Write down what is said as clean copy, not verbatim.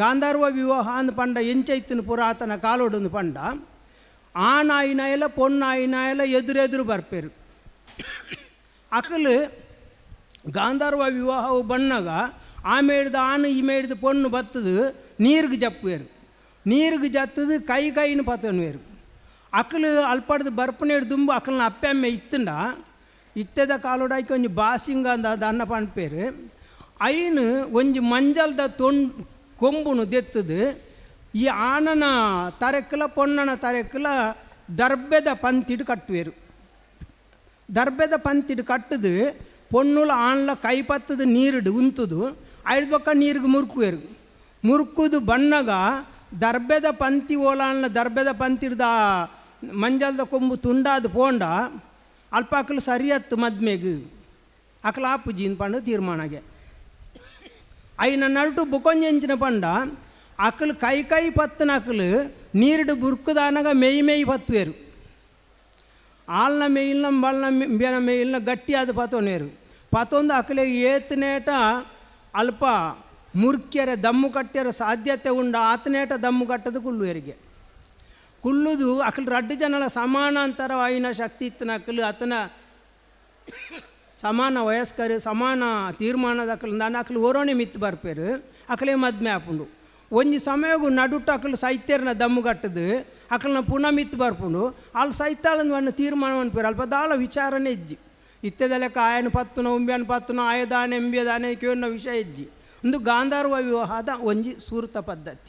ಗಾಂಧರ್ವ ವಿವಾಹ ಅಂದು ಪಂಡ ಎಂಚೈತಿನ ಪುರಾತನ ಕಾಲೋಡೊಂದು ಪಂಡ ಆನಾಯಿನಾಯಲ ಪೊನ್ನಾಯಿನಾಯಲ ಎದುರೆದುರು ಬರ್ಪೇರು ಅಕಲು ಗಾಂಧರ್ವ ವಿವಾಹವು ಬಣ್ಣಗ ಆಮೇಡ್ದು ಆನು ಈ ಮೇಡ್ದು ಪೊಣ್ಣು ಬತ್ತದು ನೀರಿಗೆ ಜಪ್ಪುವೇರು ನೀರಿಗೆ ಜತ್ತದು ಕೈನು ಪತ್ತನ್ವೇರು ಅಕಲು ಅಲ್ಪಡ್ದು ಬರ್ಪನೇಡು ದುಂಬು ಅಕಲ್ನ ಅಪ್ಪೆಮ್ಮೆ ಇತ್ತಂಡ ಇತ್ತದ ಕಾಲೋಡಾಕಿ ಒಂಜಿ ಬಾಸಿಂಗ ಅಂದ ಅನ್ನ ಪಂಡ್ಪೇರು ಐನು ಒಂಜಿ ಮಂಜಲ್ದ ಕೊಂಬುನು ದೆತ್ತದು ಈ ಆನನ ತರೆಕ್ಕಲ ಪೊಣ್ಣನ ತರೆಕ್ಕಲ ದರ್ಬೆದ ಪಂತಿಡು ಕಟ್ಟುವೇರು ದರ್ಬೆದ ಪಂತಿಡು ಕಟ್ಟದು ಪೊಣ್ಣುಲ ಆನ್ಲ ಕೈ ಪತ್ತದು ನೀರುಡು ಉಂತದು ಐದು ಪಕ್ಕ ನೀರಿಗೆ ಮುರುಕುವೇರು ಮುರುಕುದು ಬಣ್ಣಗ ದರ್ಬೆದ ಪಂತಿ ಓಲಾನ್ಲ ದರ್ಬೆದ ಪಂತಿಡ್ದ ಮಂಜಲ್ದ ಕೊಂಬು ತುಂಡಾದ ಪೋಂಡ ಅಲ್ಪ ಅಕ್ಕಲು ಸರಿಯತ್ತು ಮದ್ಮೆಗೆ ಅಕಲ ಆಪುಜಿನ ಪಂಡ ತೀರ್ಮಾನಗೆ ಐನ ನಡುಟು ಬುಕೊಂಜೆಂಚಿನ ಪಂಡ ಅಕಲು ಕೈ ಪತ್ತನ ಅಕಲು ನೀರುಡು ಬುರ್ಕುದಾನಗ ಮೇಯ್ ಪತ್ತುವೇರು ಆಲ್ನ ಮೇಯ್ನ ಬಲ್ನ ಮೇಯ್ನ ಗಟ್ಟಿಯಾದ ಪತೋನೇರು ಪತೊಂದು ಅಕಲೆ ಏತನೇಟ ಅಲ್ಪ ಮುರ್ಕ್ಯರ ದಮ್ಮು ಕಟ್ಟ್ಯರ ಸಾಧ್ಯತೆ ಉಂಡ ಆತನೇಟ ದಮ್ಮು ಕಟ್ಟದು ಕುಲ್ಲುವರಿಗೆ ಕುಲ್ಲುದು ಅಕಲು ರಡ್ಡು ಜನಲ ಸಮಾನಾಂತರ ಆಯ್ನ ಶಕ್ತಿ ಇತ್ತನ ಅಕಲು ಆತನ ಸಮಾನ ವಯಸ್ಕರು ಸಮಾನ ತೀರ್ಮಾನದ ಅಕಲು ಓರೋಣೆ ಮಿತ್ತು ಬರ್ಪೇರು ಅಕಲೇ ಮದ್ಮೆ ಹಾಪುಂಡು ಒಂಜಿ ಸಮಯಗೂ ನಡುಟ್ಟು ಅಕಲು ಸೈತ್ಯರ್ನ ದಮ್ಮು ಕಟ್ಟದು ಅಕಲ್ನ ಪುನಃ ಮಿತ್ತು ಬರ್ಪುಂಡು ಅಲ್ಲಿ ಸೈತಾಳಂದು ಒಂದು ತೀರ್ಮಾನ ಅನ್ಪೇರು ಅಲ್ಪ ದಾಳ ವಿಚಾರನೇ ಇಜ್ಜಿ ಇತ್ತದ ಲೆಕ್ಕ ಆಯನ ಪತ್ತುನ ಉಂಬ್ಯನ ಪತ್ತುನ ಆಯದಾನೆ ಎಂಬಿಯದಾನೆ ಕೇಳಿನ ವಿಷಯ ಇಜ್ಜಿ ಒಂದು ಗಾಂಧರ್ವ ವಿವಾಹದ ಒಂಜಿ ಸೂರ್ತ ಪದ್ಧತಿ.